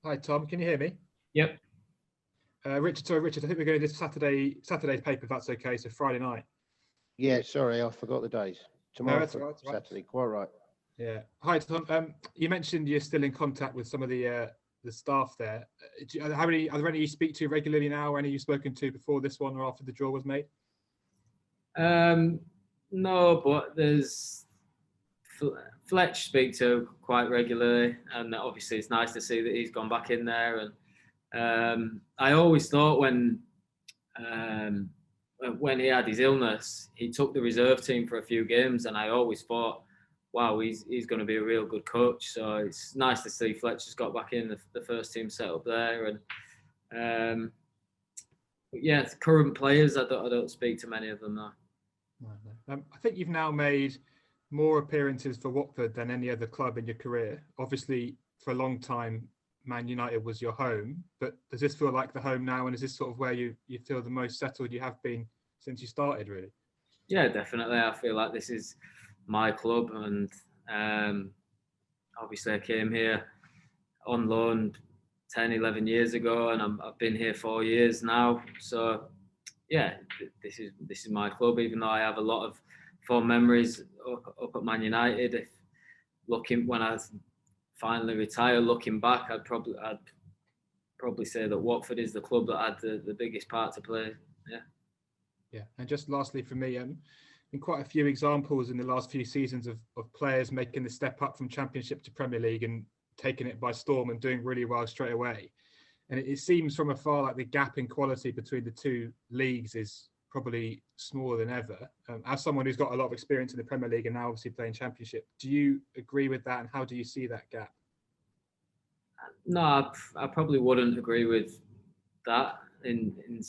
Hi, Tom. Can you hear me? Yep. Richard, I think we're going to do Saturday's paper, if that's okay, so Friday night. Yeah, sorry, I forgot the days. Tomorrow, that's right. Saturday, quite right. Yeah. Hi, Tom. You mentioned you're still in contact with some of the staff there. Are there any you speak to regularly now, or any you've spoken to before this one or after the draw was made? No, but there's Fletch speak to quite regularly, and obviously it's nice to see that he's gone back in there. And I always thought when he had his illness, he took the reserve team for a few games, and I always thought, wow, he's going to be a real good coach. So it's nice to see Fletch has got back in the first team set up there. And but yeah, current players, I don't speak to many of them now. I think you've now made more appearances for Watford than any other club in your career. Obviously, for a long time, Man United was your home, but does this feel like the home now? And is this sort of where you feel the most settled you have been since you started, really? Yeah, definitely. I feel like this is my club, and obviously I came here on loan 10, 11 years ago, and I've been here 4 years now. So yeah, this is my club, even though I have a lot of fond memories up at Man United. When I finally retire, looking back, I'd probably say that Watford is the club that had the biggest part to play. Yeah. And just lastly for me, been quite a few examples in the last few seasons of players making the step up from Championship to Premier League and taking it by storm and doing really well straight away. And it seems from afar like the gap in quality between the two leagues is probably smaller than ever. As someone who's got a lot of experience in the Premier League and now obviously playing Championship, do you agree with that, and how do you see that gap? No, I probably wouldn't agree with that in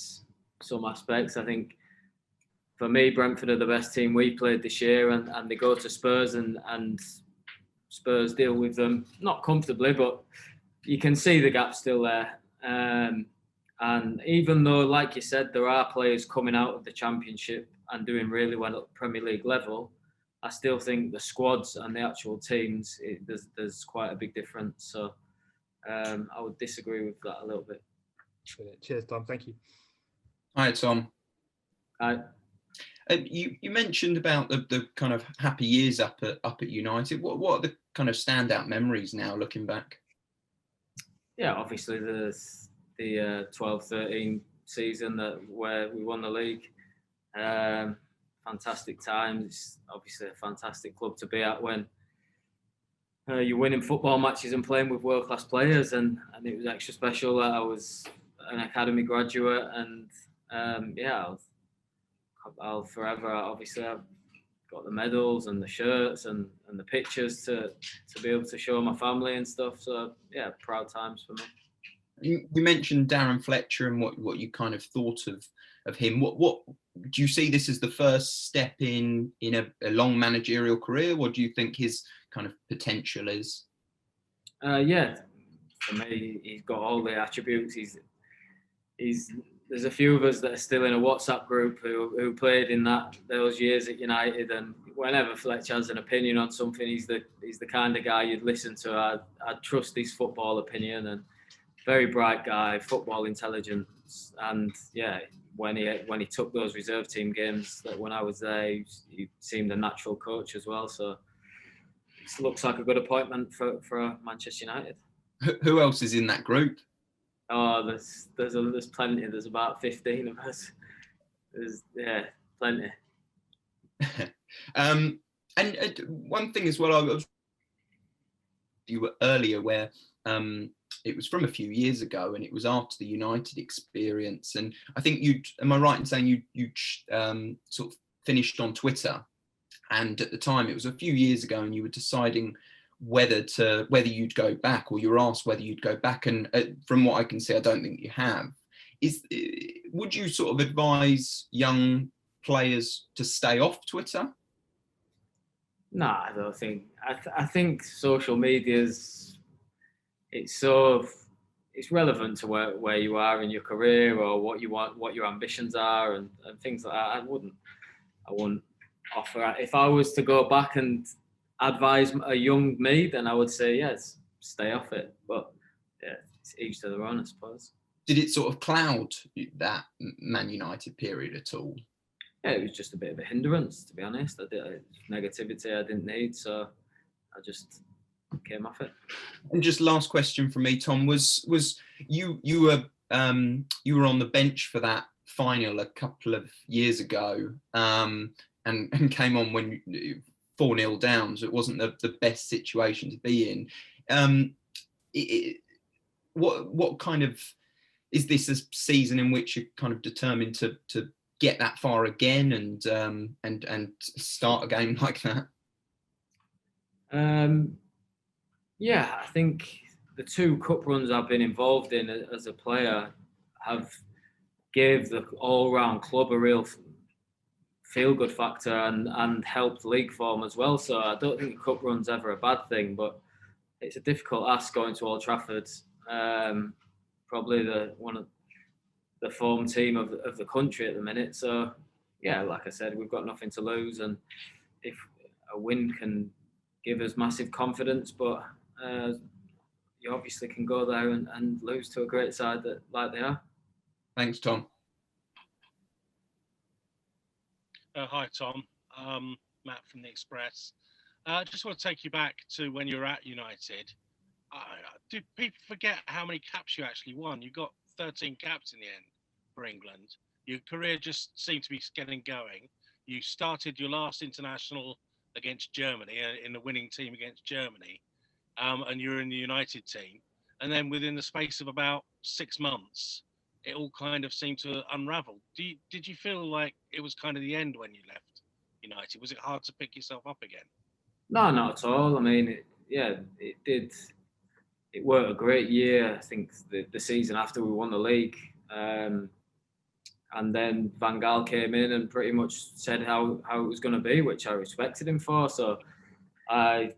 some aspects. I think for me, Brentford are the best team we played this year, and they go to Spurs and Spurs deal with them, not comfortably, but you can see the gap still there. And even though, like you said, there are players coming out of the Championship and doing really well at Premier League level, I still think the squads and the actual teams, there's quite a big difference. So I would disagree with that a little bit. Cheers, Tom. Thank you. Hi, Tom. Hi. You mentioned about the kind of happy years up at United. What are the kind of standout memories now looking back? Yeah, obviously the 12-13 season where we won the league. Fantastic times. It's obviously a fantastic club to be at when you're winning football matches and playing with world-class players, and it was extra special that I was an academy graduate, and I'll forever, obviously I've got the medals and the shirts and the pictures to be able to show my family and stuff. So yeah, proud times for me. You mentioned Darren Fletcher and what you kind of thought of him. What do you see this as the first step in a long managerial career? What do you think his kind of potential is? Yeah, for me, he's got all the attributes. There's a few of us that are still in a WhatsApp group who played in those years at United, and whenever Fletcher has an opinion on something, he's the kind of guy you'd listen to. I'd trust his football opinion, and very bright guy, football intelligence, and yeah, when he took those reserve team games, that when I was there, he seemed a natural coach as well. So it looks like a good appointment for Manchester United. Who else is in that group? Oh, there's plenty. There's about 15 of us. There's plenty. And one thing as well, you were earlier where it was from a few years ago, and it was after the United experience. And I think am I right in saying you sort of finished on Twitter, and at the time it was a few years ago, and you were deciding whether you'd go back, or you were asked whether you'd go back, and from what I can see, I don't think you have. Would you sort of advise young players to stay off Twitter? No, I don't think. I think social media's it's relevant to where you are in your career, or what you want, what your ambitions are, and things like that. I wouldn't offer. If I was to go back and advise a young me, then I would say yes, stay off it. But yeah, each to their own, I suppose. Did it sort of cloud that Man United period at all? Yeah, it was just a bit of a hindrance, to be honest. Negativity I didn't need, so I just came off it. And just last question from me, Tom, was you were on the bench for that final a couple of years ago, and came on when 4-0 down, so it wasn't the best situation to be in. What kind of, is this a season in which you're kind of determined to get that far again and start a game like that? Yeah, I think the 2 cup runs I've been involved in as a player have gave the all-round club a real feel-good factor and helped league form as well. So I don't think a cup run's ever a bad thing, but it's a difficult ask going to Old Trafford. Probably one of the form team of the country at the minute. So yeah, like I said, we've got nothing to lose, and if a win can give us massive confidence, but you obviously can go there and lose to a great side that like they are. Thanks, Tom. Hi, Tom. Matt from the Express. I just want to take you back to when you were at United. Do people forget how many caps you actually won? You got 13 caps in the end for England. Your career just seemed to be getting going. You started your last international against Germany, in the winning team against Germany, and you were in the United team. And then within the space of about 6 months, it all kind of seemed to unravel. Did you feel like it was kind of the end when you left United? Was it hard to pick yourself up again? No, not at all. I mean, it did. It were a great year. I think the season after we won the league, and then Van Gaal came in and pretty much said how it was going to be, which I respected him for. So I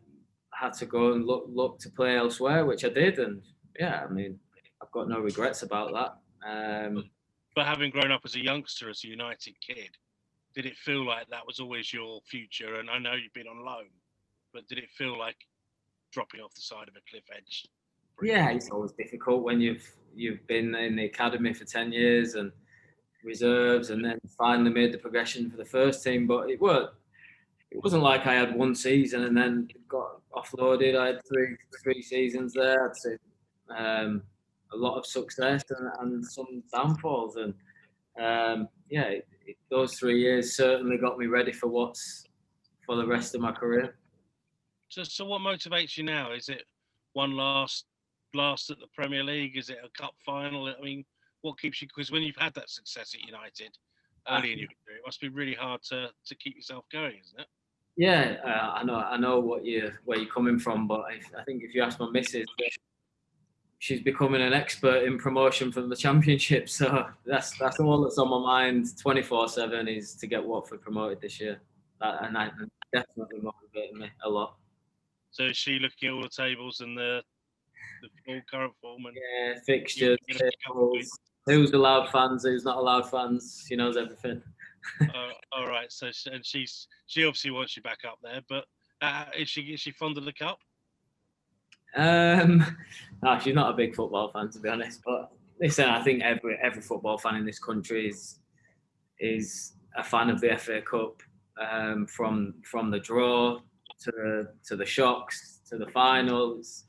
had to go and look to play elsewhere, which I did. And yeah, I mean, I've got no regrets about that. But having grown up as a youngster, as a United kid, did it feel like that was always your future? And I know you've been on loan, but did it feel like dropping off the side of a cliff edge? Yeah, it's always difficult when you've been in the academy for 10 years and reserves, and then finally made the progression for the first team. But it wasn't like I had one season and then got offloaded. I had three seasons there. I'd say a lot of success and some downfalls, and those 3 years certainly got me ready for what's for the rest of my career. So what motivates you now? Is it one last at the Premier League? Is it a cup final? I mean, what keeps you? Because when you've had that success at United early in your career, it must be really hard to keep yourself going, isn't it? Yeah, I know where you're coming from, but I think if you ask my missus, she's becoming an expert in promotion from the Championship. So that's all that's on my mind 24/7 is to get Watford promoted this year. And that definitely motivated me a lot. So is she looking at all the tables and the full current form? And fixtures, tables, who's allowed fans, who's not allowed fans. She knows everything. All right. So she obviously wants you back up there, but is she fond of the cup? No, she's not a big football fan, to be honest. But listen, I think every football fan in this country is a fan of the FA Cup, from the draw to the shocks to the finals.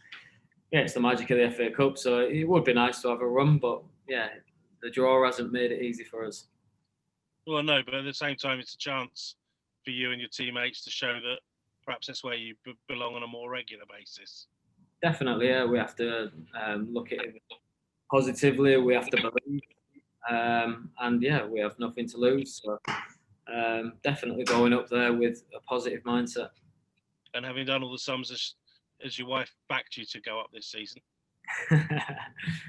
Yeah, it's the magic of the FA Cup. So it would be nice to have a run, but yeah, the draw hasn't made it easy for us. Well, no, but at the same time, it's a chance for you and your teammates to show that perhaps that's where you belong on a more regular basis. Definitely, yeah. We have to look at it positively. We have to believe, and yeah, we have nothing to lose. So definitely going up there with a positive mindset. And having done all the sums, as your wife backed you to go up this season?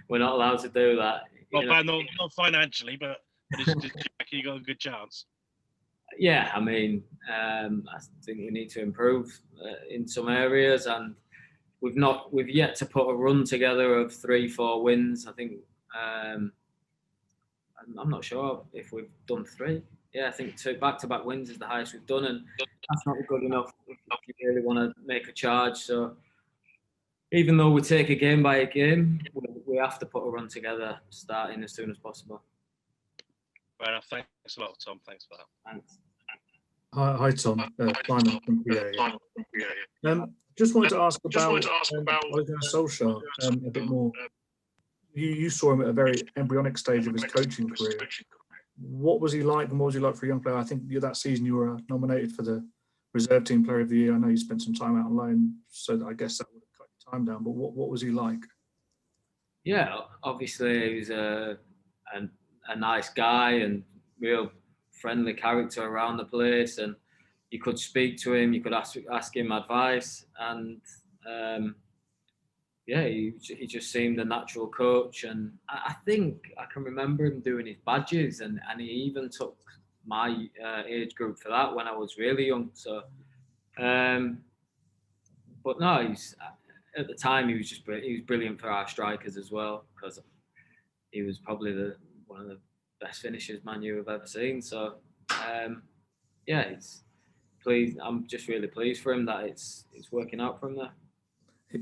We're not allowed to do that. Not financially, but you got a good chance. Yeah, I mean, I think we need to improve in some areas, and we've yet to put a run together of 3-4 wins. I think I'm not sure if we've done 3. Yeah, I think 2 back-to-back wins is the highest we've done, and that's not good enough if you really want to make a charge. So even though we take a game by a game, we have to put a run together, starting as soon as possible. Fair enough. Thanks a lot, Tom. Thanks for that. Thanks. Hi, Tom. Simon from PA. Just wanted to ask about Ole Gunnar Solskjaer a bit more. You saw him at a very embryonic stage of his coaching career. What was he like, and what was he like for a young player? I think that season you were nominated for the reserve team player of the year. I know you spent some time out on loan, so I guess that would have cut your time down. But what was he like? Yeah, obviously he was a nice guy and real friendly character around the place, and you could speak to him, you could ask him advice, and he just seemed a natural coach. And I think I can remember him doing his badges, and he even took my age group for that when I was really young. So, but no, at the time he was brilliant for our strikers as well, because he was probably one of the best finishers Man U have ever seen. So, I'm just really pleased for him that it's working out for him there.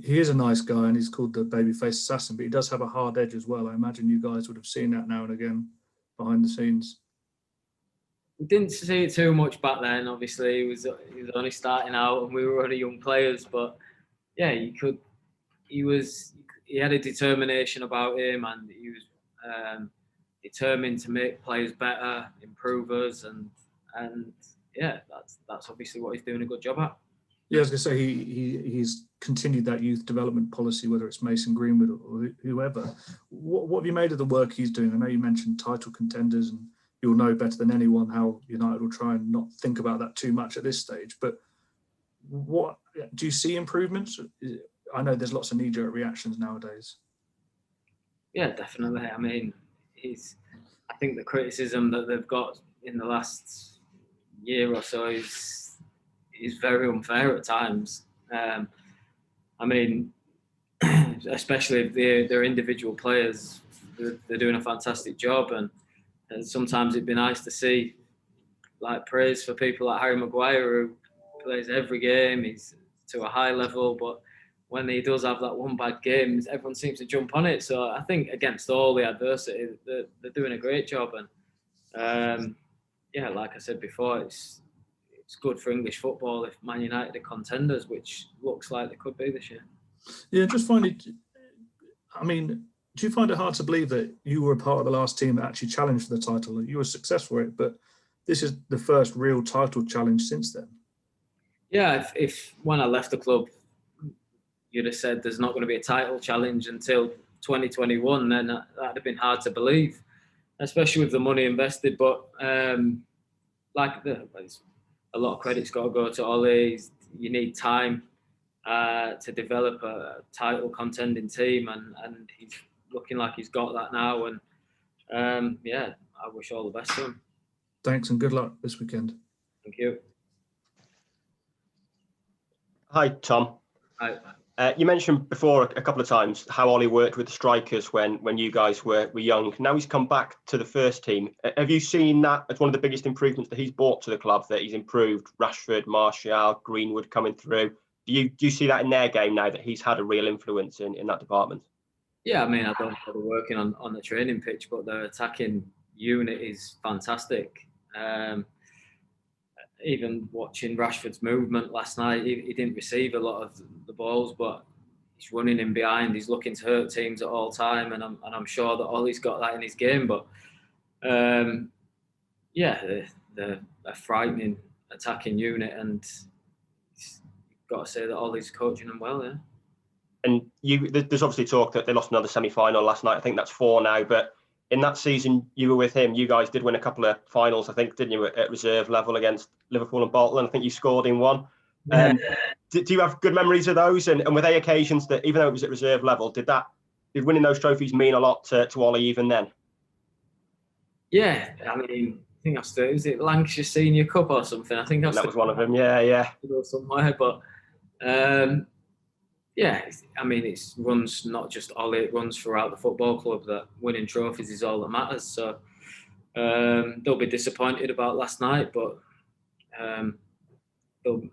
He is a nice guy, and he's called the Babyface assassin, but he does have a hard edge as well. I imagine you guys would have seen that now and again behind the scenes. We didn't see it too much back then. Obviously, he was only starting out, and we were only young players. But yeah, he had a determination about him, and he was determined to make players better, improve us, and yeah, that's obviously what he's doing a good job at. Yeah, I was going to say he's continued that youth development policy, whether it's Mason Greenwood or whoever. What have you made of the work he's doing? I know you mentioned title contenders, and you'll know better than anyone how United will try and not think about that too much at this stage. But what do you see improvements? I know there's lots of knee-jerk reactions nowadays. Yeah, definitely. I mean, I think the criticism that they've got in the last year or so is very unfair at times. I mean, especially if they're individual players, they're doing a fantastic job, and sometimes it'd be nice to see like praise for people like Harry Maguire, who plays every game, he's to a high level, but when he does have that one bad game, everyone seems to jump on it. So I think against all the adversity, they're doing a great job. And like I said before, it's good for English football if Man United are contenders, which looks like they could be this year. Yeah, just find it. I mean, do you find it hard to believe that you were a part of the last team that actually challenged for the title? You were successful at it, but this is the first real title challenge since then. Yeah, if when I left the club, you'd have said there's not going to be a title challenge until 2021, then that'd have been hard to believe, especially with the money invested. But a lot of credit's got to go to Ollies. You need time to develop a title contending team, and he's looking like he's got that now. And I wish all the best to him. Thanks, and good luck this weekend. Thank you. Hi, Tom. Hi. You mentioned before a couple of times how Ollie worked with the strikers when you guys were young. Now he's come back to the first team. Have you seen that as one of the biggest improvements that he's brought to the club, that he's improved Rashford, Martial, Greenwood coming through? Do you see that in their game now, that he's had a real influence in that department? Yeah, I mean, I don't know how they're working on the training pitch, but their attacking unit is fantastic. Even watching Rashford's movement last night, he didn't receive a lot of the balls, but he's running in behind. He's looking to hurt teams at all time, and I'm sure that Ollie's got that in his game. But they're a frightening attacking unit, and you've got to say that Ollie's coaching them well. Yeah. And there's obviously talk that they lost another semi-final last night. I think that's 4 now, but in that season you were with him, you guys did win a couple of finals, I think, didn't you, at reserve level against Liverpool and Bolton? I think you scored in one. Do you have good memories of those? And were they occasions that, even though it was at reserve level, did winning those trophies mean a lot to Ollie even then? Yeah, I mean, I think was it Lancashire Senior Cup or something? I think that was one of them. Yeah. Somewhere, but I mean, it runs not just Ollie, it runs throughout the football club that winning trophies is all that matters. So they'll be disappointed about last night, but they'll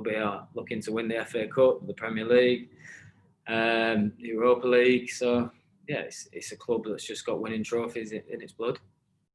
be looking to win the FA Cup, the Premier League. Europa League. So yeah, it's a club that's just got winning trophies in its blood.